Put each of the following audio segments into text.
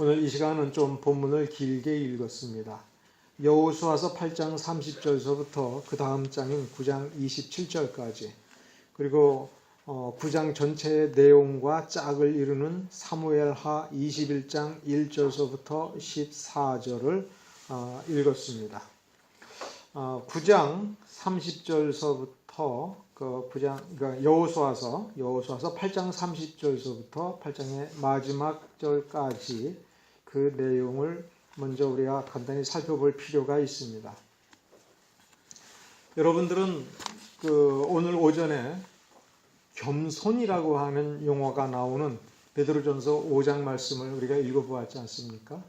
오늘 이 시간은 좀 본문을 길게 읽었습니다. 여호수아서 8장 30절서부터 그 다음 장인 9장 27절까지, 그리고 9장 전체의 내용과 짝을 이루는 사무엘하 21장 1절서부터 14절을 읽었습니다. 9장 30절서부터 그러니까 여호수아서 8장 30절서부터 8장의 마지막 절까지 그 내용을 먼저 우리가 간단히 살펴볼 필요가 있습니다. 여러분들은 오늘 오전에 겸손이라고 하는 용어가 나오는 베드로전서 5장 말씀을 우리가 읽어보았지 않습니까?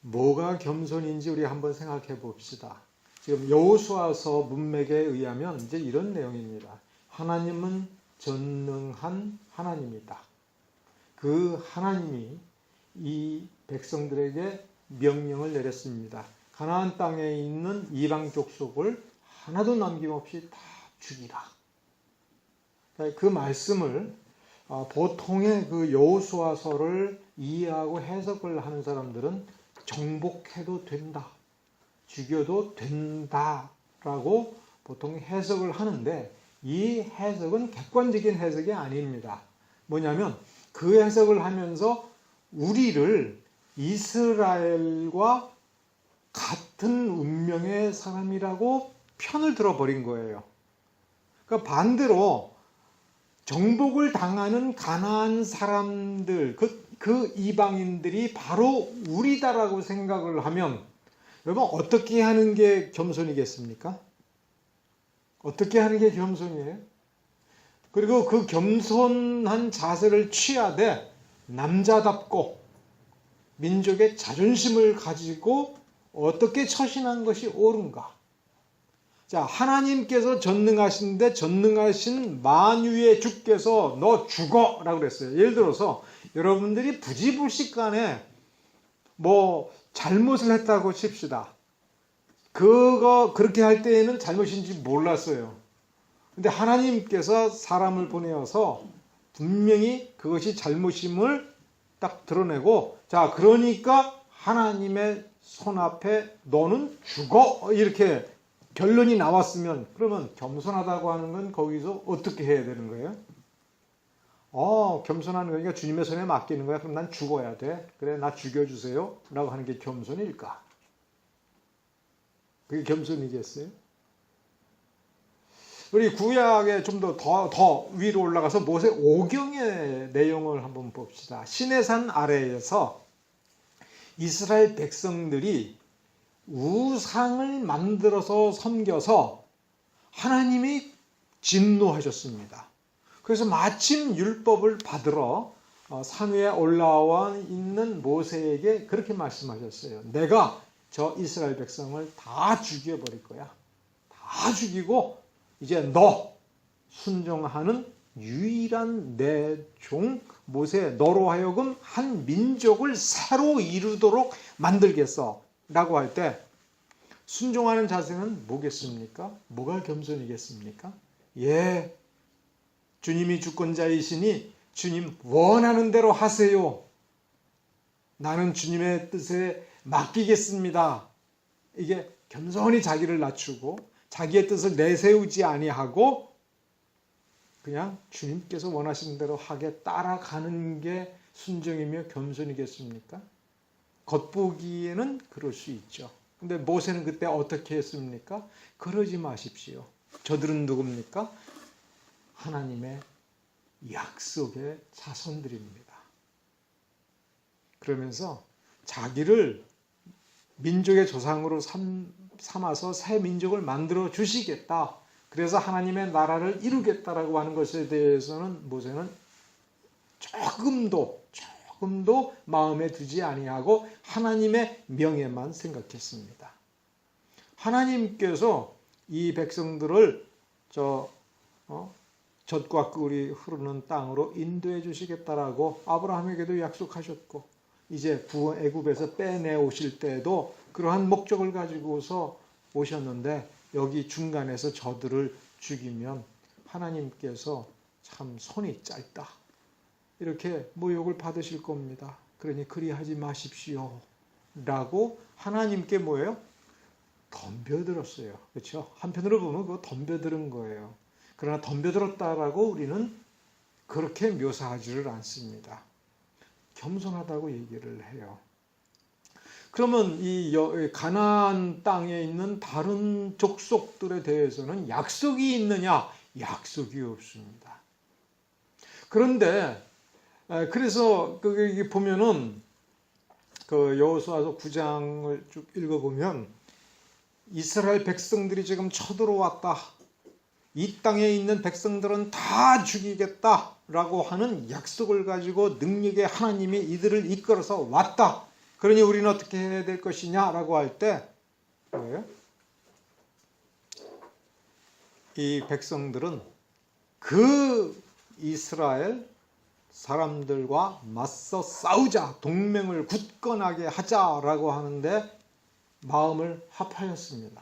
뭐가 겸손인지 우리 한번 생각해 봅시다. 지금 여호수아서 문맥에 의하면 이제 이런 내용입니다. 하나님은 전능한 하나님이다. 그 하나님이 이 백성들에게 명령을 내렸습니다. 가나안 땅에 있는 이방 족속을 하나도 남김없이 다 죽이라. 그 말씀을 보통의 그 여호수아서를 이해하고 해석을 하는 사람들은 정복해도 된다, 죽여도 된다라고 보통 해석을 하는데, 이 해석은 객관적인 해석이 아닙니다. 뭐냐면 그 해석을 하면서 우리를 이스라엘과 같은 운명의 사람이라고 편을 들어버린 거예요. 그러니까 반대로 정복을 당하는 가나안 사람들, 그 이방인들이 바로 우리다라고 생각을 하면, 여러분 어떻게 하는 게 겸손이겠습니까? 어떻게 하는 게 겸손이에요? 그리고 그 겸손한 자세를 취하되 남자답고 민족의 자존심을 가지고 어떻게 처신한 것이 옳은가? 자, 하나님께서 전능하신데 전능하신 만유의 주께서 너 죽어 라고 그랬어요. 예를 들어서 여러분들이 부지불식간에 잘못을 했다고 칩시다. 그렇게 할 때에는 잘못인지 몰랐어요. 근데 하나님께서 사람을 보내어서 분명히 그것이 잘못임을 딱 드러내고, 자, 그러니까 하나님의 손앞에 너는 죽어 이렇게 결론이 나왔으면, 그러면 겸손하다고 하는 건 거기서 어떻게 해야 되는 거예요? 겸손하는 거니까 주님의 손에 맡기는 거야. 그럼 난 죽어야 돼. 그래, 나 죽여주세요 라고 하는 게 겸손일까? 그게 겸손이겠어요? 우리 구약에 좀 더 위로 올라가서 모세 오경의 내용을 한번 봅시다. 시내산 아래에서 이스라엘 백성들이 우상을 만들어서 섬겨서 하나님이 진노하셨습니다. 그래서 마침 율법을 받으러 산 위에 올라와 있는 모세에게 그렇게 말씀하셨어요. 내가 저 이스라엘 백성을 다 죽여버릴 거야. 다 죽이고 이제 너 순종하는 유일한 내 종 모세, 너로 하여금 한 민족을 새로 이루도록 만들겠어 라고 할 때, 순종하는 자세는 뭐겠습니까? 뭐가 겸손이겠습니까? 예, 주님이 주권자이시니 주님 원하는 대로 하세요. 나는 주님의 뜻에 맡기겠습니다. 이게 겸손히 자기를 낮추고 자기의 뜻을 내세우지 아니하고 그냥 주님께서 원하시는 대로 하게 따라가는 게 순종이며 겸손이겠습니까? 겉보기에는 그럴 수 있죠. 근데 모세는 그때 어떻게 했습니까? 그러지 마십시오. 저들은 누굽니까? 하나님의 약속의 자손들입니다. 그러면서 자기를 민족의 조상으로 삼아서 새 민족을 만들어 주시겠다. 그래서 하나님의 나라를 이루겠다라고 하는 것에 대해서는 모세는 조금도 마음에 두지 아니하고 하나님의 명예만 생각했습니다. 하나님께서 이 백성들을 젖과 꿀이 흐르는 땅으로 인도해 주시겠다라고 아브라함에게도 약속하셨고, 이제 애굽에서 빼내 오실 때에도 그러한 목적을 가지고서 오셨는데, 여기 중간에서 저들을 죽이면 하나님께서 참 손이 짧다 이렇게 모욕을 받으실 겁니다. 그러니 그리하지 마십시오 라고 하나님께 뭐예요? 덤벼들었어요. 그렇죠? 한편으로 보면 그거 덤벼들은 거예요. 그러나 덤벼들었다라고 우리는 그렇게 묘사하지를 않습니다. 겸손하다고 얘기를 해요. 그러면 이 가나안 땅에 있는 다른 족속들에 대해서는 약속이 있느냐? 약속이 없습니다. 그런데 그래서 거기 보면은 그 여호수아서 9장을 쭉 읽어보면 이스라엘 백성들이 지금 쳐들어왔다. 이 땅에 있는 백성들은 다 죽이겠다라고 하는 약속을 가지고 능력의 하나님이 이들을 이끌어서 왔다. 그러니 우리는 어떻게 해야 될 것이냐라고 할 때 뭐예요? 이 백성들은 그 이스라엘 사람들과 맞서 싸우자, 동맹을 굳건하게 하자라고 하는데 마음을 합하였습니다.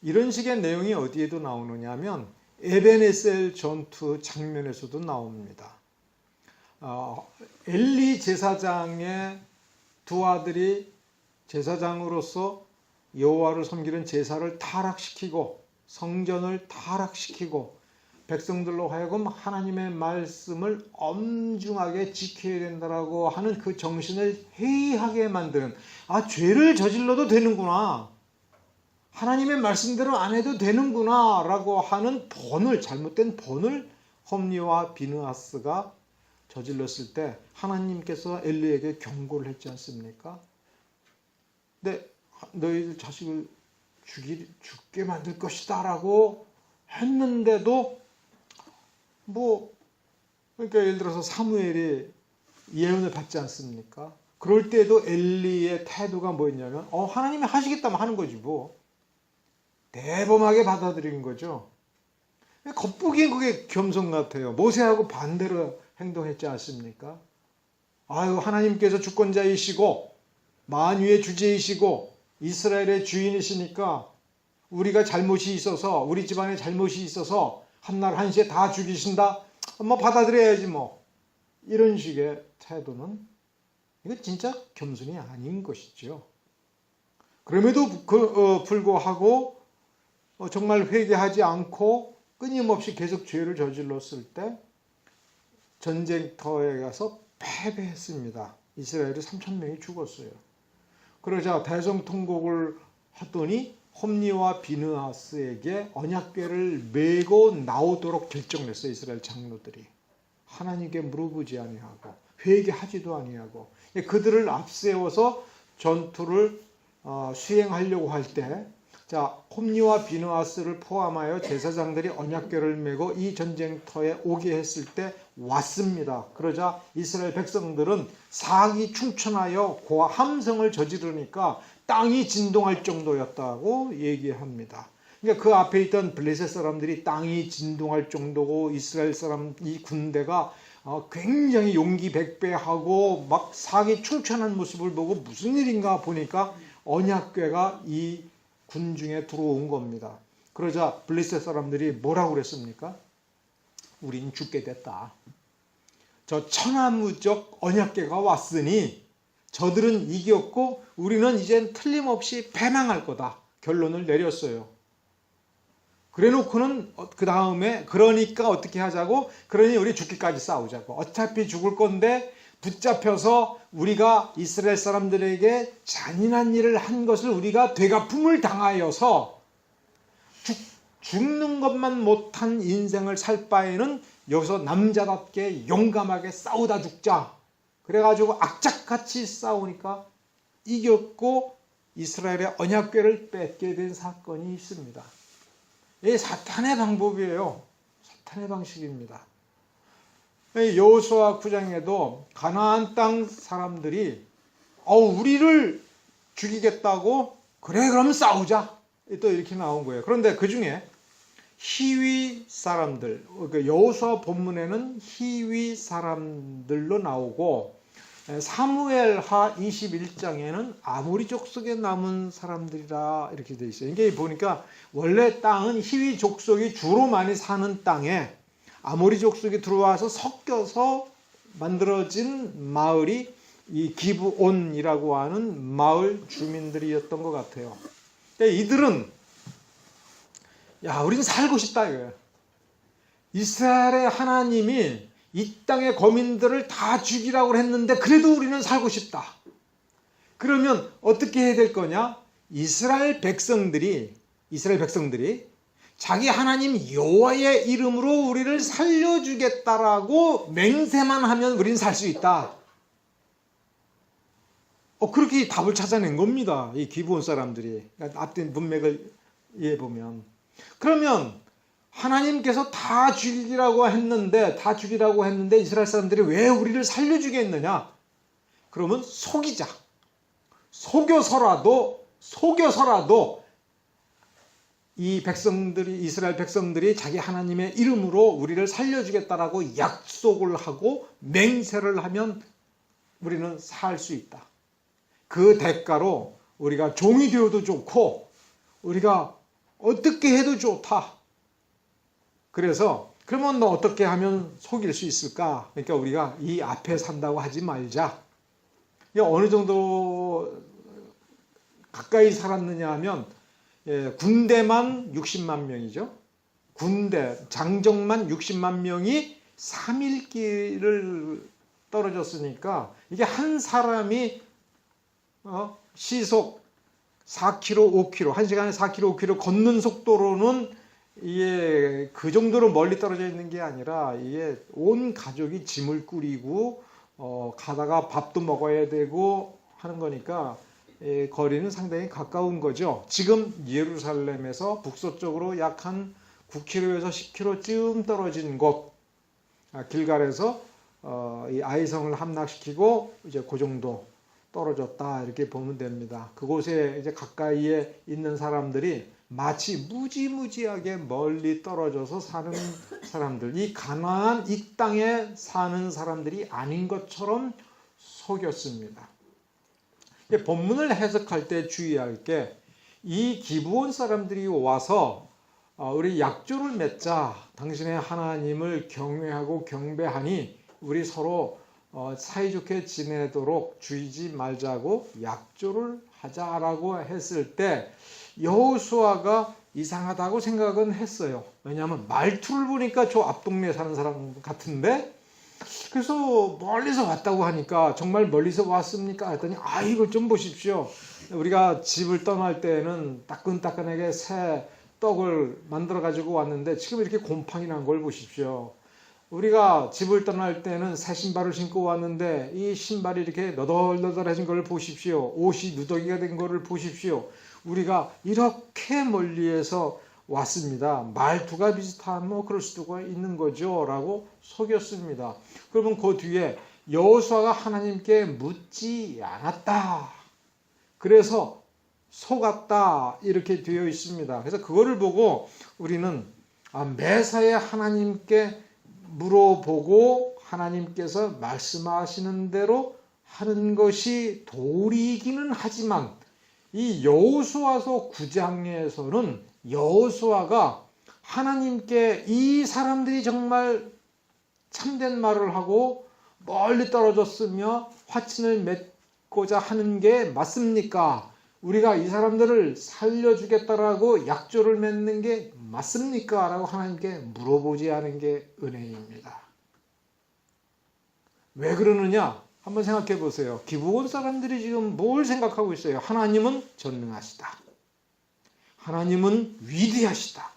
이런 식의 내용이 어디에도 나오느냐 하면 에벤에셀 전투 장면에서도 나옵니다. 엘리 제사장의 두 아들이 제사장으로서 여호와를 섬기는 제사를 타락시키고 성전을 타락시키고 백성들로 하여금 하나님의 말씀을 엄중하게 지켜야 된다라고 하는 그 정신을 해이하게 만드는, 죄를 저질러도 되는구나, 하나님의 말씀대로 안 해도 되는구나 라고 하는 본을, 잘못된 본을 홈리와 비느하스가 저질렀을 때 하나님께서 엘리에게 경고를 했지 않습니까? 근데 너희들 자식을 죽게 만들 것이다 라고 했는데도 그러니까 예를 들어서 사무엘이 예언을 받지 않습니까? 그럴 때도 엘리의 태도가 뭐였냐면 하나님이 하시겠다면 하는 거지 뭐. 대범하게 받아들인 거죠. 겉보기엔 그게 겸손 같아요. 모세하고 반대로 행동했지 않습니까? 하나님께서 주권자이시고 만유의 주제이시고 이스라엘의 주인이시니까 우리가 잘못이 있어서, 우리 집안에 잘못이 있어서 한날 한시에 다 죽이신다? 받아들여야지 뭐. 이런 식의 태도는 이거 진짜 겸손이 아닌 것이죠. 그럼에도 불구하고 정말 회개하지 않고 끊임없이 계속 죄를 저질렀을 때 전쟁터에 가서 패배했습니다. 이스라엘이 3,000명이 죽었어요. 그러자 대성통곡을 하더니 홈리와 비느하스에게 언약궤를 메고 나오도록 결정했어요. 이스라엘 장로들이. 하나님께 물어보지 아니하고 회개하지도 아니하고 그들을 앞세워서 전투를 수행하려고 할 때, 홈리와 비느하스를 포함하여 제사장들이 언약궤를 메고 이 전쟁터에 오게 했을 때 왔습니다. 그러자 이스라엘 백성들은 사기 충천하여 함성을 저지르니까 땅이 진동할 정도였다고 얘기합니다. 그러니까 그 앞에 있던 블레셋 사람들이 땅이 진동할 정도고 이스라엘 사람 이 군대가 굉장히 용기 백배하고 막 사기 충천한 모습을 보고 무슨 일인가 보니까 언약궤가 이 군중에 들어온 겁니다. 그러자 블레셋 사람들이 뭐라고 그랬습니까? 우린 죽게 됐다. 저 천하무적 언약궤가 왔으니 저들은 이겼고 우리는 이젠 틀림없이 패망할 거다. 결론을 내렸어요. 그래놓고는 그 다음에 그러니까 어떻게 하자고? 그러니 우리 죽기까지 싸우자고. 어차피 죽을 건데 붙잡혀서 우리가 이스라엘 사람들에게 잔인한 일을 한 것을 우리가 되갚음을 당하여서 죽는 것만 못한 인생을 살 바에는 여기서 남자답게 용감하게 싸우다 죽자. 그래가지고 악착같이 싸우니까 이겼고 이스라엘의 언약궤를 뺏게 된 사건이 있습니다. 이게 사탄의 방법이에요. 사탄의 방식입니다. 여호수아 9장에도 가나안 땅 사람들이 우리를 죽이겠다고 그래 그럼 싸우자 또 이렇게 나온 거예요. 그런데 그 중에 히위 사람들, 여호수아 본문에는 히위 사람들로 나오고 사무엘하 21장에는 아모리 족속에 남은 사람들이라 이렇게 돼 있어요. 이게 보니까 원래 땅은 히위 족속이 주로 많이 사는 땅에 아모리 족속이 들어와서 섞여서 만들어진 마을이 이 기브온이라고 하는 마을 주민들이었던 것 같아요. 이들은 야, 우리는 살고 싶다 이거예요. 이스라엘의 하나님이 이 땅의 거민들을 다 죽이라고 했는데 그래도 우리는 살고 싶다. 그러면 어떻게 해야 될 거냐? 이스라엘 백성들이 자기 하나님 여호와의 이름으로 우리를 살려주겠다라고 맹세만 하면 우리는 살 수 있다. 그렇게 답을 찾아낸 겁니다. 이 기브온 사람들이. 앞뒤 문맥을 이해해 보면. 그러면 하나님께서 다 죽이라고 했는데 이스라엘 사람들이 왜 우리를 살려주겠느냐? 그러면 속이자. 속여서라도 이 백성들이, 이스라엘 백성들이 자기 하나님의 이름으로 우리를 살려주겠다라고 약속을 하고 맹세를 하면 우리는 살 수 있다. 그 대가로 우리가 종이 되어도 좋고 우리가 어떻게 해도 좋다. 그래서 그러면 너 어떻게 하면 속일 수 있을까? 그러니까 우리가 이 앞에 산다고 하지 말자. 어느 정도 가까이 살았느냐 하면 군대만 60만 명이죠. 장정만 60만 명이 3일길을 떨어졌으니까 이게 한 사람이 시속 4km, 5km, 1시간에 4km, 5km 걷는 속도로는 이게 그 정도로 멀리 떨어져 있는 게 아니라 이게 온 가족이 짐을 꾸리고 가다가 밥도 먹어야 되고 하는 거니까 거리는 상당히 가까운 거죠. 지금 예루살렘에서 북서쪽으로 약 한 9km에서 10km쯤 떨어진 곳 길갈에서 이 아이성을 함락시키고 이제 그 정도 떨어졌다 이렇게 보면 됩니다. 그곳에 이제 가까이에 있는 사람들이 마치 무지무지하게 멀리 떨어져서 사는 사람들, 이 가나안 이 땅에 사는 사람들이 아닌 것처럼 속였습니다. 본문을 해석할 때 주의할 게 이 기브온 사람들이 와서 우리 약조를 맺자, 당신의 하나님을 경외하고 경배하니 우리 서로 사이좋게 지내도록 죽이지 말자고 약조를 하자라고 했을 때 여호수아가 이상하다고 생각은 했어요. 왜냐하면 말투를 보니까 저 앞동네에 사는 사람 같은데, 그래서 멀리서 왔다고 하니까 정말 멀리서 왔습니까? 했더니 이걸 좀 보십시오. 우리가 집을 떠날 때는 따끈따끈하게 새 떡을 만들어 가지고 왔는데 지금 이렇게 곰팡이 난 걸 보십시오. 우리가 집을 떠날 때는 새 신발을 신고 왔는데 이 신발이 이렇게 너덜너덜해진 걸 보십시오. 옷이 누더기가 된 거를 보십시오. 우리가 이렇게 멀리에서 왔습니다. 말투가 비슷하면 그럴 수도 있는 거죠 라고 속였습니다. 그러면 그 뒤에 여호수아가 하나님께 묻지 않았다, 그래서 속았다 이렇게 되어 있습니다. 그래서 그거를 보고 우리는 매사에 하나님께 물어보고 하나님께서 말씀하시는 대로 하는 것이 도리이기는 하지만 이 여호수아서 9장에서는 여호수아가 하나님께 이 사람들이 정말 참된 말을 하고 멀리 떨어졌으며 화친을 맺고자 하는 게 맞습니까? 우리가 이 사람들을 살려주겠다라고 약조를 맺는 게 맞습니까? 라고 하나님께 물어보지 않은 게 은혜입니다. 왜 그러느냐? 한번 생각해 보세요. 기브온 사람들이 지금 뭘 생각하고 있어요? 하나님은 전능하시다. 하나님은 위대하시다.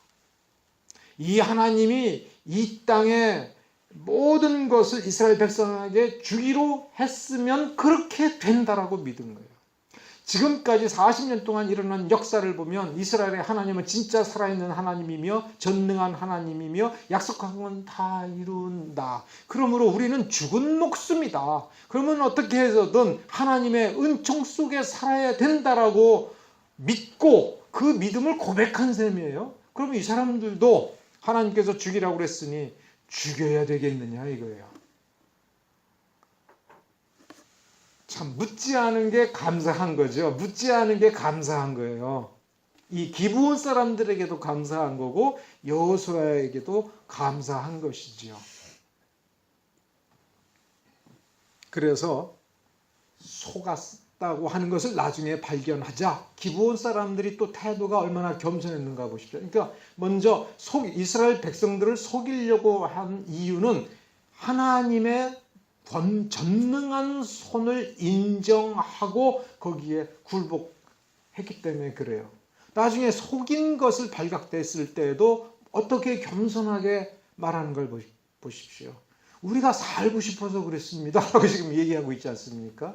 이 하나님이 이 땅의 모든 것을 이스라엘 백성에게 주기로 했으면 그렇게 된다라고 믿은 거예요. 지금까지 40년 동안 일어난 역사를 보면 이스라엘의 하나님은 진짜 살아있는 하나님이며 전능한 하나님이며 약속한 건 다 이룬다. 그러므로 우리는 죽은 목숨이다. 그러면 어떻게 해서든 하나님의 은총 속에 살아야 된다라고 믿고 그 믿음을 고백한 셈이에요. 그러면 이 사람들도 하나님께서 죽이라고 그랬으니 죽여야 되겠느냐 이거예요. 참 묻지 않은 게 감사한 거죠. 묻지 않은 게 감사한 거예요. 이 기브온 사람들에게도 감사한 거고 여호수아에게도 감사한 것이지요. 그래서 속았다고 하는 것을 나중에 발견하자 기브온 사람들이 또 태도가 얼마나 겸손했는가 보십시오. 그러니까 먼저 이스라엘 백성들을 속이려고 한 이유는 하나님의 전능한 손을 인정하고 거기에 굴복했기 때문에 그래요. 나중에 속인 것을 발각됐을 때에도 어떻게 겸손하게 말하는 걸 보십시오. 우리가 살고 싶어서 그랬습니다 라고 지금 얘기하고 있지 않습니까?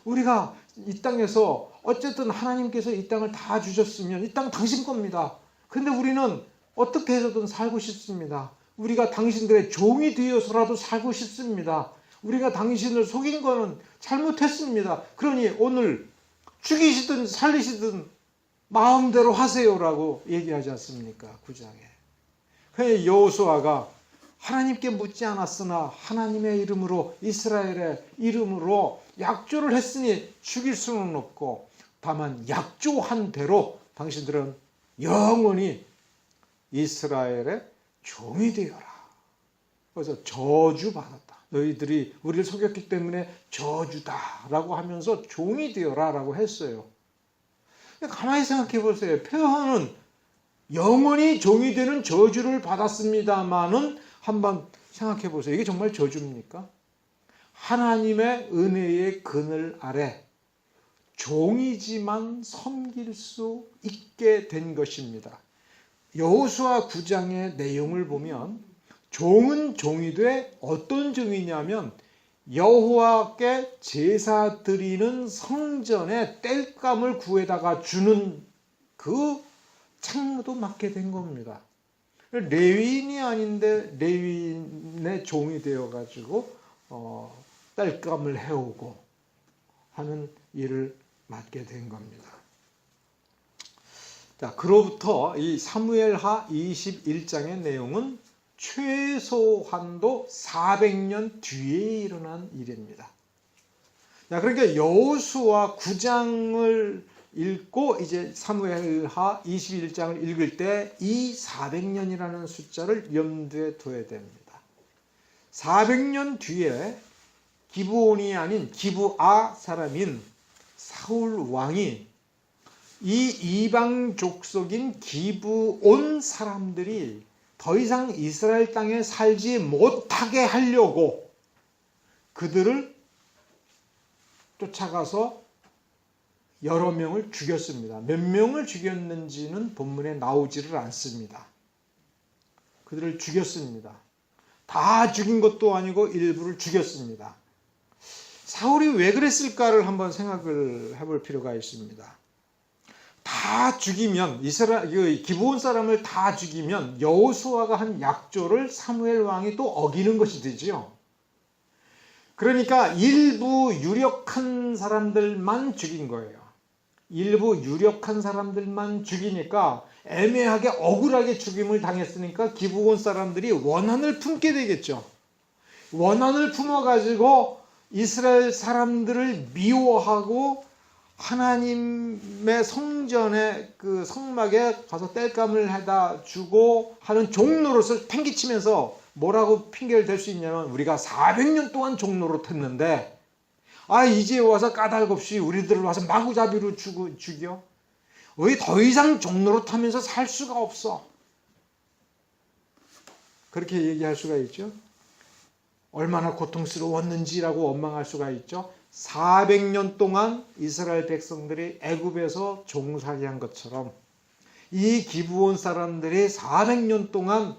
우리가 이 땅에서 어쨌든 하나님께서 이 땅을 다 주셨으면 이 땅 당신 겁니다. 근데 우리는 어떻게 해서든 살고 싶습니다. 우리가 당신들의 종이 되어서라도 살고 싶습니다. 우리가 당신을 속인 거는 잘못했습니다. 그러니 오늘 죽이시든 살리시든 마음대로 하세요라고 얘기하지 않습니까? 9장에. 그래서 여호수아가 하나님께 묻지 않았으나 하나님의 이름으로 이스라엘의 이름으로 약조를 했으니 죽일 수는 없고 다만 약조한 대로 당신들은 영원히 이스라엘의 종이 되어라. 그래서 저주받았다. 너희들이 우리를 속였기 때문에 저주다라고 하면서 종이 되어라라고 했어요. 가만히 생각해 보세요. 표현은 영원히 종이 되는 저주를 받았습니다마는 한번 생각해 보세요. 이게 정말 저주입니까? 하나님의 은혜의 그늘 아래 종이지만 섬길 수 있게 된 것입니다. 여호수아 9장의 내용을 보면 종은 종이 돼 어떤 종이냐면 여호와께 제사 드리는 성전에 땔감을 구해다가 주는 그 책무도 맡게 된 겁니다. 레위인이 아닌데 레위인의 종이 되어가지고 땔감을 해오고 하는 일을 맡게 된 겁니다. 자, 그로부터 이 사무엘하 21장의 내용은 최소한도 400년 뒤에 일어난 일입니다. 자, 그러니까 여호수아 9장을 읽고 이제 사무엘하 21장을 읽을 때 이 400년이라는 숫자를 염두에 둬야 됩니다. 400년 뒤에 기브온이 아닌 기브아 사람인 사울 왕이 이 이방 족속인 기브온 사람들이 더 이상 이스라엘 땅에 살지 못하게 하려고 그들을 쫓아가서 여러 명을 죽였습니다. 몇 명을 죽였는지는 본문에 나오지를 않습니다. 그들을 죽였습니다. 다 죽인 것도 아니고 일부를 죽였습니다. 사울이 왜 그랬을까를 한번 생각을 해볼 필요가 있습니다. 다 죽이면 기브온 사람을 다 죽이면 여호수아가 한 약조를 사무엘 왕이 또 어기는 것이 되지요. 그러니까 일부 유력한 사람들만 죽인 거예요. 일부 유력한 사람들만 죽이니까 애매하게 억울하게 죽임을 당했으니까 기브온 사람들이 원한을 품게 되겠죠. 원한을 품어가지고 이스라엘 사람들을 미워하고 하나님의 성전에 그 성막에 가서 땔감을 해다 주고 하는 종노릇을 팽개치면서 뭐라고 핑계를 댈 수 있냐면 우리가 400년 동안 종노릇 했는데 이제 와서 까닭없이 우리들을 와서 마구잡이로 죽여? 우리 더 이상 종노릇 하면서 살 수가 없어. 그렇게 얘기할 수가 있죠. 얼마나 고통스러웠는지라고 원망할 수가 있죠. 400년 동안 이스라엘 백성들이 애굽에서 종살이 한 것처럼 이 기브온 사람들이 400년 동안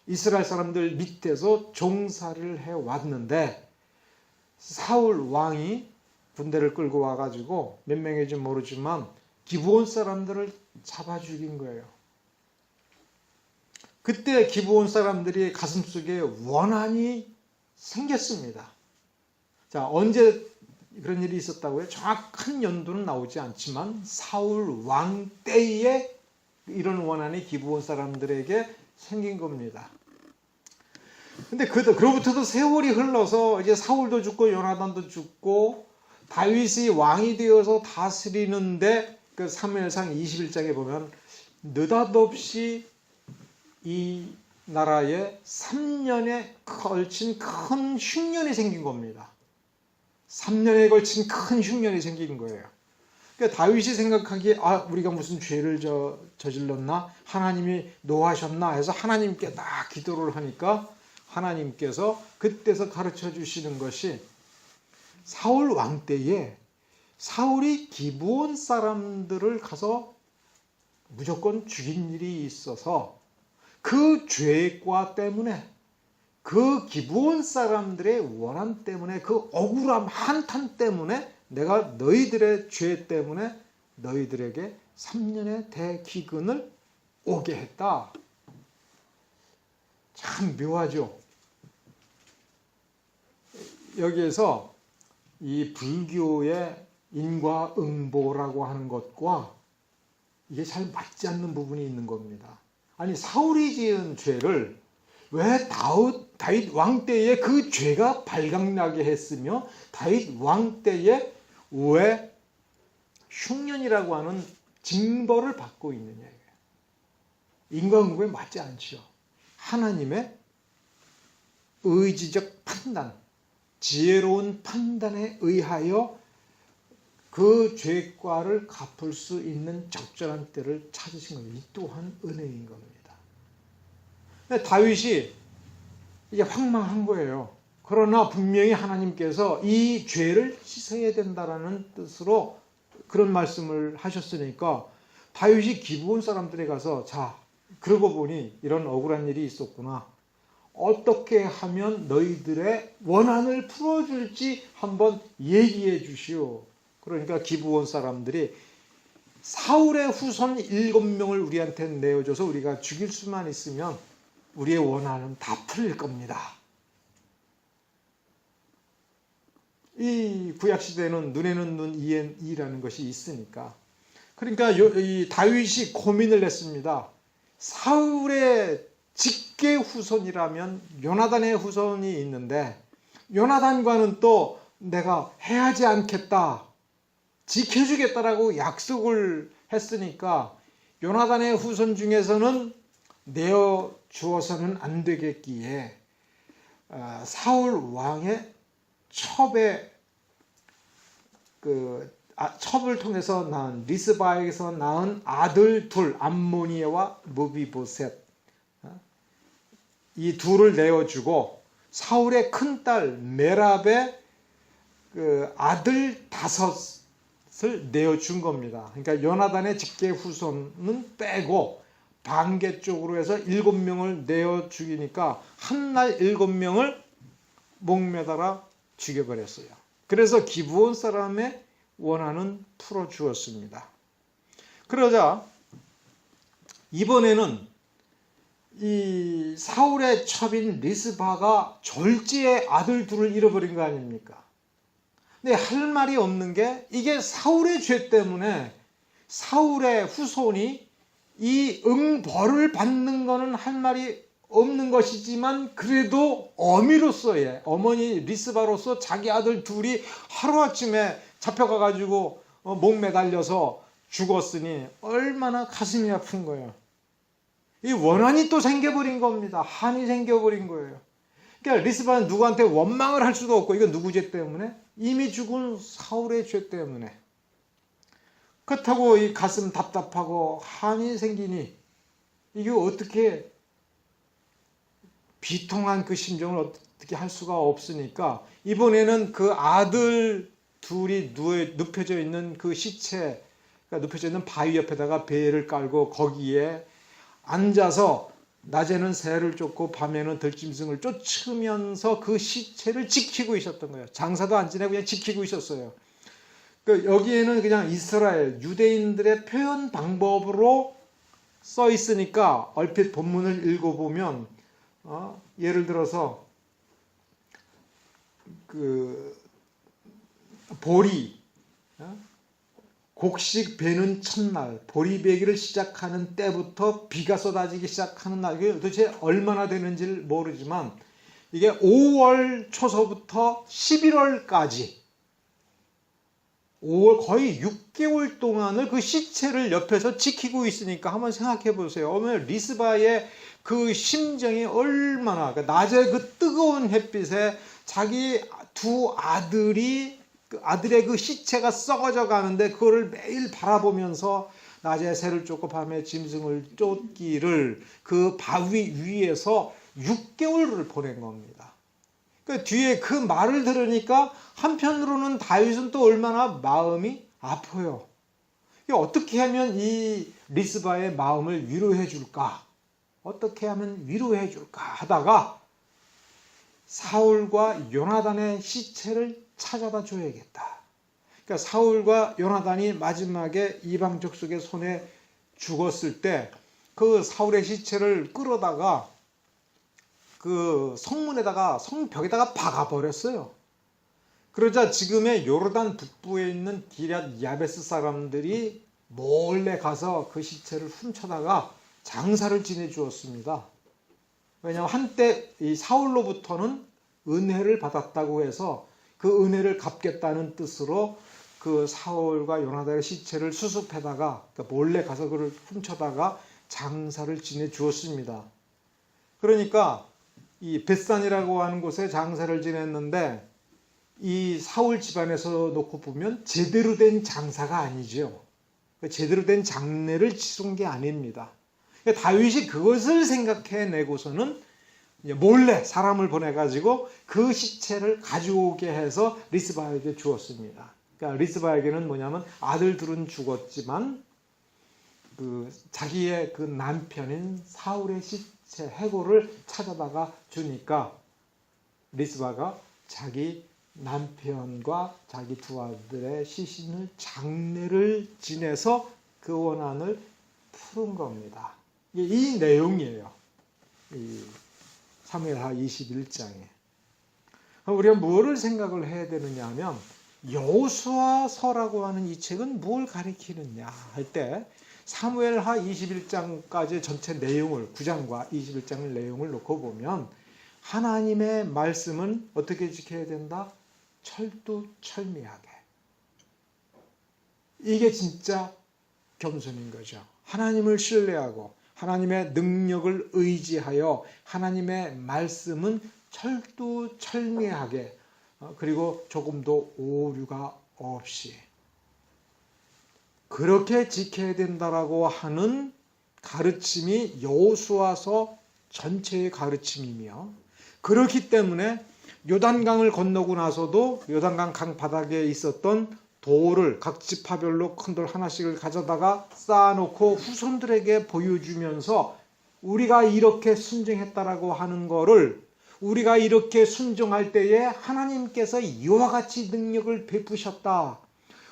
이스라엘 사람들 밑에서 종살이를 해왔는데 사울 왕이 군대를 끌고 와가지고 몇 명인지 모르지만 기브온 사람들을 잡아 죽인 거예요. 그때 기브온 사람들이 가슴속에 원한이 생겼습니다. 자, 언제 그런 일이 있었다고요? 정확한 연도는 나오지 않지만 사울 왕 때에 이런 원한이 기브온 사람들에게 생긴 겁니다. 근데 그로부터도 세월이 흘러서 이제 사울도 죽고 요나단도 죽고 다윗이 왕이 되어서 다스리는데 그 사무엘상 21장에 보면 느닷없이 이 나라에 3년에 걸친 큰 흉년이 생긴 겁니다. 3년에 걸친 큰 흉년이 생긴 거예요. 그러니까 다윗이 생각하기에 우리가 무슨 죄를 저질렀나? 하나님이 노하셨나? 해서 하나님께 딱 기도를 하니까 하나님께서 그때서 가르쳐 주시는 것이 사울 왕 때에 사울이 기브온 사람들을 가서 무조건 죽인 일이 있어서 그 죄과 때문에 그 기브온 사람들의 원한 때문에 그 억울함 한탄 때문에 내가 너희들의 죄 때문에 너희들에게 3년의 대기근을 오게 했다. 참 묘하죠. 여기에서 이 불교의 인과응보라고 하는 것과 이게 잘 맞지 않는 부분이 있는 겁니다. 아니 사울이 지은 죄를 왜 다윗 왕 때에 그 죄가 발각나게 했으며 다윗 왕 때에 왜 흉년이라고 하는 징벌을 받고 있느냐. 인과응보에 맞지 않죠. 하나님의 의지적 판단, 지혜로운 판단에 의하여 그 죄과를 갚을 수 있는 적절한 때를 찾으신 겁니다. 이 또한 은혜인 겁니다. 근데 다윗이 이제 황망한 거예요. 그러나 분명히 하나님께서 이 죄를 씻어야 된다라는 뜻으로 그런 말씀을 하셨으니까 다윗이 기브온 사람들에 가서 자, 그러고 보니 이런 억울한 일이 있었구나. 어떻게 하면 너희들의 원한을 풀어줄지 한번 얘기해 주시오. 그러니까 기브온 사람들이 사울의 후손 7명을 우리한테 내어줘서 우리가 죽일 수만 있으면 우리의 원한은 다 풀릴 겁니다. 이 구약시대에는 눈에는 눈, 이에는 이라는 것이 있으니까. 그러니까 이 다윗이 고민을 했습니다. 사울의 직계 후손이라면 요나단의 후손이 있는데 요나단과는 또 내가 해하지 않겠다, 지켜주겠다라고 약속을 했으니까 요나단의 후손 중에서는 내어 주어서는 안 되겠기에 사울 왕의 첩을 통해서 낳은 리스바에게서 낳은 아들 둘 암모니에와 무비보셋 이 둘을 내어주고 사울의 큰딸 메랍의 아들 5을 내어준 겁니다. 그러니까 요나단의 직계 후손은 빼고 반개 쪽으로 해서 7명을 내어 죽이니까 한날 7명을 목매달아 죽여버렸어요. 그래서 기브온 사람의 원한은 풀어주었습니다. 그러자 이번에는 이 사울의 첩인 리스바가 졸지에 아들 둘을 잃어버린 거 아닙니까? 근데 할 말이 없는 게 이게 사울의 죄 때문에 사울의 후손이 이 응벌을 받는 거는 할 말이 없는 것이지만 그래도 어미로서의 어머니 리스바로서 자기 아들 둘이 하루아침에 잡혀가가지고 목 매달려서 죽었으니 얼마나 가슴이 아픈 거예요. 이 원한이 또 생겨버린 겁니다. 한이 생겨버린 거예요. 그러니까 리스바는 누구한테 원망을 할 수도 없고 이건 누구 죄 때문에? 이미 죽은 사울의 죄 때문에. 그렇다고 이 가슴 답답하고 한이 생기니 이게 어떻게 비통한 그 심정을 어떻게 할 수가 없으니까 이번에는 그 아들 둘이 눕혀져 있는 그 시체가 눕혀져 있는 바위 옆에다가 배를 깔고 거기에 앉아서 낮에는 새를 쫓고 밤에는 들짐승을 쫓으면서 그 시체를 지키고 있었던 거예요. 장사도 안 지내고 그냥 지키고 있었어요. 여기에는 그냥 이스라엘 유대인들의 표현 방법으로 써 있으니까 얼핏 본문을 읽어보면 예를 들어서 보리 곡식 베는 첫날 보리 베기를 시작하는 때부터 비가 쏟아지기 시작하는 날, 이게 도대체 얼마나 되는지를 모르지만 이게 5월 초서부터 11월까지 5월 거의 6개월 동안을 그 시체를 옆에서 지키고 있으니까 한번 생각해 보세요. 어머니 리스바의 그 심정이 얼마나, 낮에 그 뜨거운 햇빛에 자기 두 아들이 그 아들의 그 시체가 썩어져 가는데 그거를 매일 바라보면서 낮에 새를 쫓고 밤에 짐승을 쫓기를 그 바위 위에서 6개월을 보낸 겁니다. 그 뒤에 그 말을 들으니까 한편으로는 다윗은 또 얼마나 마음이 아파요. 어떻게 하면 이 리스바의 마음을 위로해 줄까? 어떻게 하면 위로해 줄까 하다가 사울과 요나단의 시체를 찾아다 줘야겠다. 그러니까 사울과 요나단이 마지막에 이방 족속의 손에 죽었을 때 그 사울의 시체를 끌어다가 그 성문에다가 성벽에다가 박아버렸어요. 그러자 지금의 요르단 북부에 있는 기럇 야베스 사람들이 몰래 가서 그 시체를 훔쳐다가 장사를 지내주었습니다. 왜냐하면 한때 이 사울로부터는 은혜를 받았다고 해서 그 은혜를 갚겠다는 뜻으로 그 사울과 요나단의 시체를 수습해다가 그러니까 몰래 가서 그를 훔쳐다가 장사를 지내주었습니다. 그러니까 이 벳산이라고 하는 곳에 장사를 지냈는데 이 사울 집안에서 놓고 보면 제대로 된 장사가 아니죠. 제대로 된 장례를 치른 게 아닙니다. 다윗이 그것을 생각해내고서는 몰래 사람을 보내가지고 그 시체를 가져오게 해서 리스바에게 주었습니다. 그러니까 리스바에게는 뭐냐면 아들들은 죽었지만 그 자기의 그 남편인 사울의 시체 해골을 찾아다가 주니까 리스바가 자기 남편과 자기 두 아들의 시신을 장례를 지내서 그 원한을 푸른 겁니다. 이 내용이에요. 이 사무엘하 21장에. 우리가 무엇을 생각을 해야 되느냐 하면 여호수아서라고 하는 이 책은 뭘 가리키느냐 할 때 사무엘하 21장까지의 전체 내용을 9장과 21장의 내용을 놓고 보면 하나님의 말씀은 어떻게 지켜야 된다? 철두철미하게. 이게 진짜 겸손인 거죠. 하나님을 신뢰하고 하나님의 능력을 의지하여 하나님의 말씀은 철두철미하게 그리고 조금도 오류가 없이 그렇게 지켜야 된다라고 하는 가르침이 여호수아서 전체의 가르침이며 그렇기 때문에 요단강을 건너고 나서도 요단강 강 바닥에 있었던 돌을 각 지파별로 큰 돌 하나씩을 가져다가 쌓아놓고 후손들에게 보여주면서 우리가 이렇게 순종했다라고 하는 거를 우리가 이렇게 순종할 때에 하나님께서 이와 같이 능력을 베푸셨다.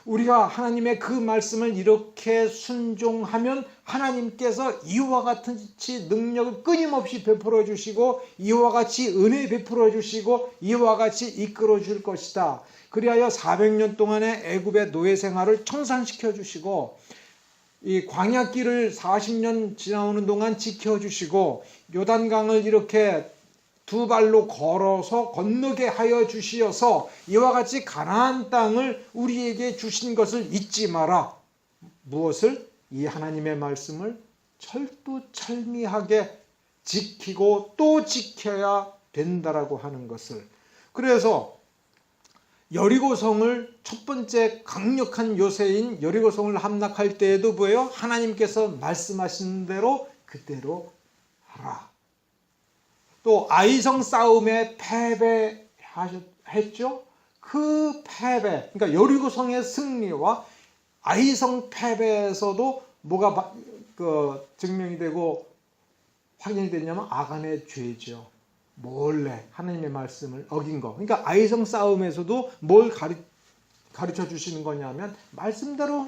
우리가 하나님의 그 말씀을 이렇게 순종하면 하나님께서 이와 같이 능력을 끊임없이 베풀어 주시고 이와 같이 은혜 베풀어 주시고 이와 같이 이끌어 줄 것이다. 그리하여 400년 동안의 애굽의 노예 생활을 청산시켜 주시고 이 광야길을 40년 지나오는 동안 지켜 주시고 요단강을 이렇게 두 발로 걸어서 건너게 하여 주시어서 이와 같이 가나안 땅을 우리에게 주신 것을 잊지 마라. 무엇을? 이 하나님의 말씀을 철두철미하게 지키고 또 지켜야 된다라고 하는 것을. 그래서 여리고성을 첫 번째 강력한 요새인 여리고성을 함락할 때에도 뭐예요? 하나님께서 말씀하신 대로 그대로 하라. 또 아이성 싸움에 패배했죠. 그 패배, 그러니까 여리고성의 승리와 아이성 패배에서도 뭐가 증명이 되고 확인이 됐냐면 아간의 죄죠. 몰래 하나님의 말씀을 어긴 거. 그러니까 아이성 싸움에서도 뭘 가르쳐 주시는 거냐면 말씀대로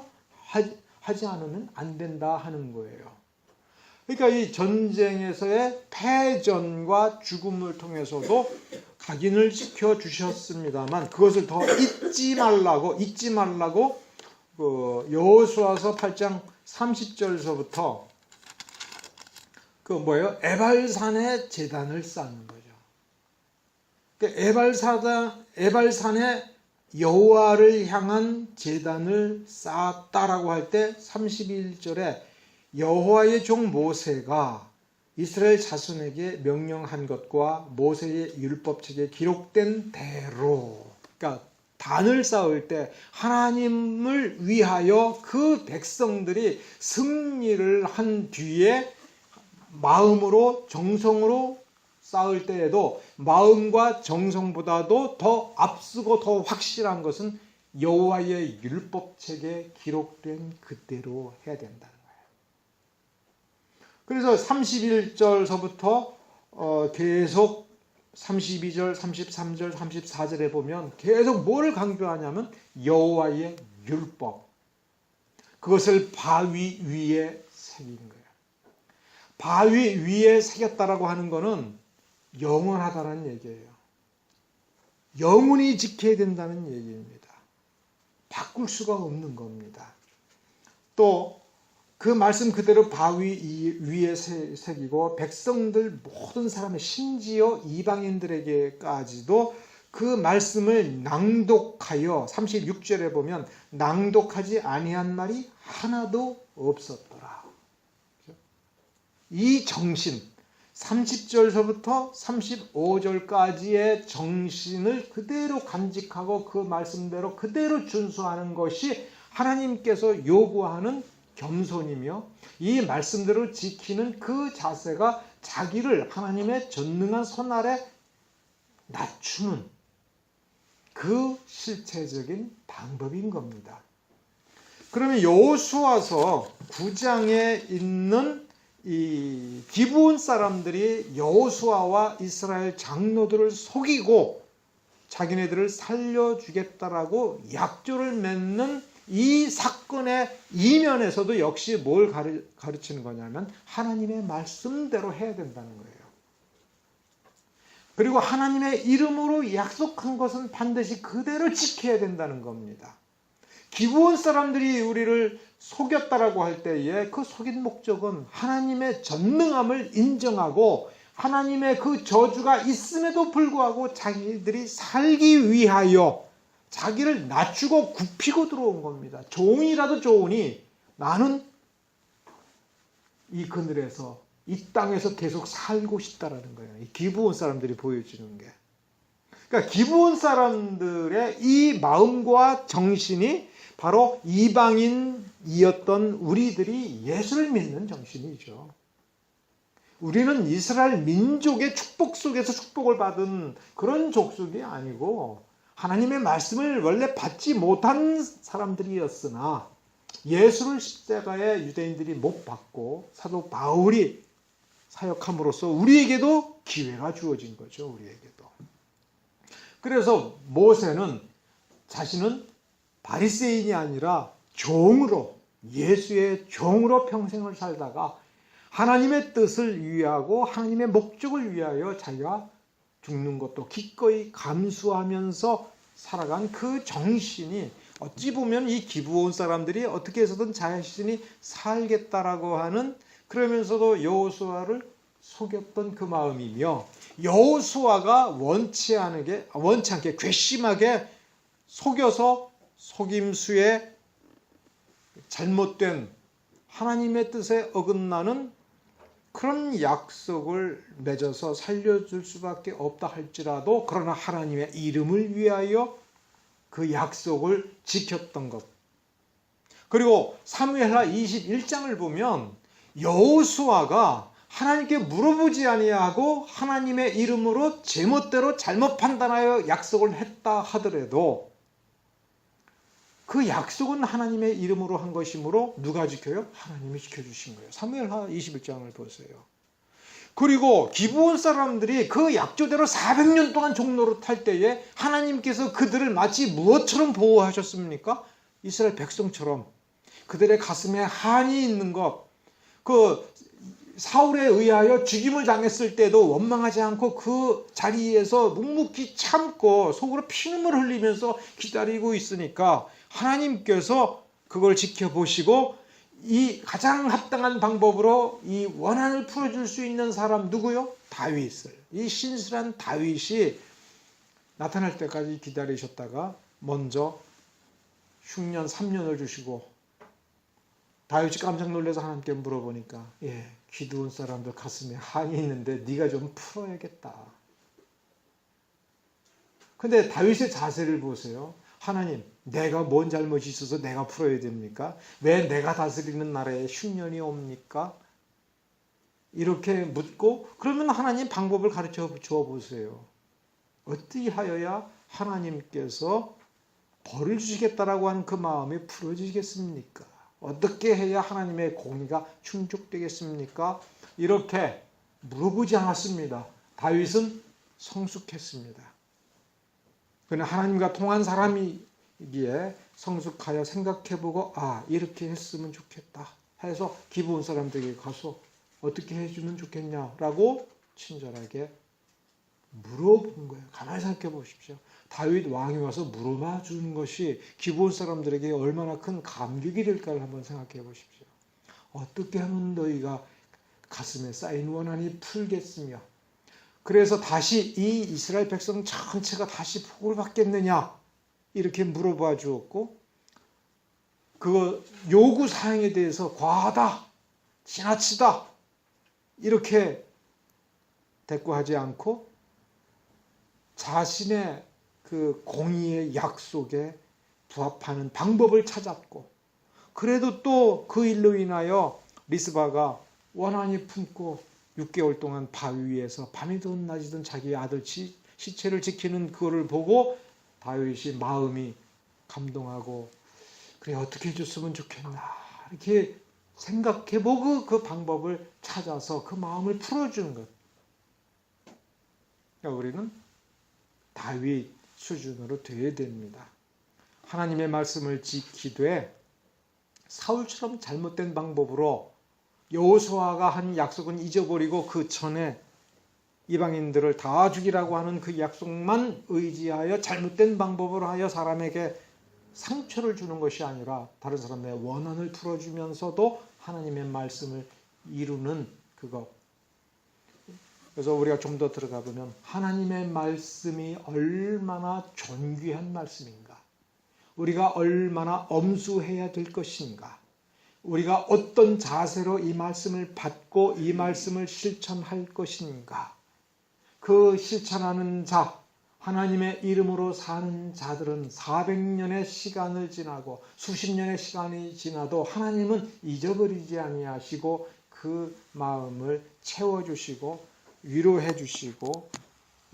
하지 않으면 안 된다 하는 거예요. 그러니까 이 전쟁에서의 패전과 죽음을 통해서도 각인을 시켜 주셨습니다만 그것을 더 잊지 말라고 여호수아서 8장 30절서부터 에발산에 제단을 쌓는 거죠. 에발산에 여호와를 향한 제단을 쌓았다라고 할 때 31절에 여호와의 종 모세가 이스라엘 자손에게 명령한 것과 모세의 율법책에 기록된 대로, 그러니까 단을 쌓을 때 하나님을 위하여 그 백성들이 승리를 한 뒤에 마음으로 정성으로 쌓을 때에도 마음과 정성보다도 더 앞서고 더 확실한 것은 여호와의 율법책에 기록된 그대로 해야 된다는 거예요. 그래서 31절서부터 계속 32절, 33절, 34절에 보면 계속 뭘 강조하냐면 여호와의 율법. 그것을 바위 위에 새긴 거예요. 바위 위에 새겼다라고 하는 것은 영원하다는 얘기예요. 영원히 지켜야 된다는 얘기입니다. 바꿀 수가 없는 겁니다. 또 그 말씀 그대로 바위 위에 새기고 백성들 모든 사람의 심지어 이방인들에게까지도 그 말씀을 낭독하여 36절에 보면 낭독하지 아니한 말이 하나도 없었더라. 이 정신 30절서부터 35절까지의 정신을 그대로 간직하고 그 말씀대로 그대로 준수하는 것이 하나님께서 요구하는 겸손이며 이 말씀대로 지키는 그 자세가 자기를 하나님의 전능한 손 아래 낮추는 그 실체적인 방법인 겁니다. 그러면 여호수아서 9장에 있는 이 기브온 사람들이 여호수아와 이스라엘 장로들을 속이고 자기네들을 살려주겠다라고 약조를 맺는 이 사건의 이면에서도 역시 뭘 가르치는 거냐면 하나님의 말씀대로 해야 된다는 거예요. 그리고 하나님의 이름으로 약속한 것은 반드시 그대로 지켜야 된다는 겁니다. 기브온 사람들이 우리를 속였다라고 할 때에 그 속인 목적은 하나님의 전능함을 인정하고 하나님의 그 저주가 있음에도 불구하고 자기들이 살기 위하여 자기를 낮추고 굽히고 들어온 겁니다. 종이라도 좋으니 나는 이 그늘에서 이 땅에서 계속 살고 싶다라는 거예요. 이 기브온 사람들이 보여주는 게. 그러니까 기브온 사람들의 이 마음과 정신이 바로 이방인이었던 우리들이 예수를 믿는 정신이죠. 우리는 이스라엘 민족의 축복 속에서 축복을 받은 그런 족속이 아니고 하나님의 말씀을 원래 받지 못한 사람들이었으나 예수를 십자가에 유대인들이 못 받고 사도 바울이 사역함으로써 우리에게도 기회가 주어진 거죠. 우리에게도. 그래서 모세는 자신은 바리새인이 아니라 종으로 예수의 종으로 평생을 살다가 하나님의 뜻을 위하고 하나님의 목적을 위하여 자기가 죽는 것도 기꺼이 감수하면서 살아간 그 정신이 어찌 보면 이 기브온 사람들이 어떻게 해서든 자신이 살겠다라고 하는 그러면서도 여호수아를 속였던 그 마음이며 여호수아가 원치 않게 괘씸하게 속여서 속임수에 잘못된 하나님의 뜻에 어긋나는 그런 약속을 맺어서 살려줄 수밖에 없다 할지라도 그러나 하나님의 이름을 위하여 그 약속을 지켰던 것. 그리고 사무엘하 21장을 보면 여호수아가 하나님께 물어보지 아니하고 하나님의 이름으로 제멋대로 잘못 판단하여 약속을 했다 하더라도 그 약속은 하나님의 이름으로 한 것이므로 누가 지켜요? 하나님이 지켜주신 거예요. 사무엘하 21장을 보세요. 그리고 기브온 사람들이 그 약조대로 400년 동안 종로를 탈 때에 하나님께서 그들을 마치 무엇처럼 보호하셨습니까? 이스라엘 백성처럼 그들의 가슴에 한이 있는 것, 그 사울에 의하여 죽임을 당했을 때도 원망하지 않고 그 자리에서 묵묵히 참고 속으로 피눈물 흘리면서 기다리고 있으니까 하나님께서 그걸 지켜보시고 이 가장 합당한 방법으로 이 원한을 풀어줄 수 있는 사람 누구요? 다윗을. 이 신실한 다윗이 나타날 때까지 기다리셨다가 먼저 흉년 3년을 주시고 다윗이 깜짝 놀라서 하나님께 물어보니까 기드온 사람들 가슴에 한이 있는데 네가 좀 풀어야겠다. 근데 다윗의 자세를 보세요. 하나님, 내가 뭔 잘못이 있어서 내가 풀어야 됩니까? 왜 내가 다스리는 나라에 흉년이 옵니까? 이렇게 묻고 그러면 하나님 방법을 가르쳐 줘 보세요. 어떻게 하여야 하나님께서 벌을 주시겠다라고 하는 그 마음이 풀어지겠습니까? 어떻게 해야 하나님의 공의가 충족되겠습니까? 이렇게 물어보지 않았습니다. 다윗은 성숙했습니다. 그는 하나님과 통한 사람이기에 성숙하여 생각해보고 이렇게 했으면 좋겠다 해서 기브온 사람들에게 가서 어떻게 해주면 좋겠냐라고 친절하게 물어본 거예요. 가만히 생각해 보십시오. 다윗 왕이 와서 물어봐 주는 것이 기브온 사람들에게 얼마나 큰 감격이 될까를 한번 생각해 보십시오. 어떻게 하면 너희가 가슴에 쌓인 원한이 풀겠으며 그래서 다시 이 이스라엘 백성 전체가 다시 복을 받겠느냐 이렇게 물어봐 주었고 그 요구 사항에 대해서 과하다, 지나치다 이렇게 대꾸하지 않고 자신의 그 공의의 약속에 부합하는 방법을 찾았고 그래도 또 그 일로 인하여 리스바가 원한이 품고 6개월 동안 바위 위에서 밤이든 낮이든 자기 아들 시체를 지키는 그거를 보고 다윗이 마음이 감동하고 그래 어떻게 해줬으면 좋겠나 이렇게 생각해보고 그 방법을 찾아서 그 마음을 풀어주는 것. 그러니까 우리는 다윗 수준으로 되어야 됩니다. 하나님의 말씀을 지키되 사울처럼 잘못된 방법으로 여호수아가 한 약속은 잊어버리고 그 전에 이방인들을 다 죽이라고 하는 그 약속만 의지하여 잘못된 방법으로 하여 사람에게 상처를 주는 것이 아니라 다른 사람의 원한을 풀어주면서도 하나님의 말씀을 이루는 그것. 그래서 우리가 좀 더 들어가 보면 하나님의 말씀이 얼마나 존귀한 말씀인가, 우리가 얼마나 엄수해야 될 것인가, 우리가 어떤 자세로 이 말씀을 받고 이 말씀을 실천할 것인가, 그 실천하는 자, 하나님의 이름으로 사는 자들은 400년의 시간을 지나고 수십 년의 시간이 지나도 하나님은 잊어버리지 아니하시고 그 마음을 채워주시고 위로해 주시고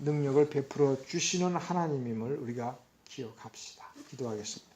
능력을 베풀어 주시는 하나님임을 우리가 기억합시다. 기도하겠습니다.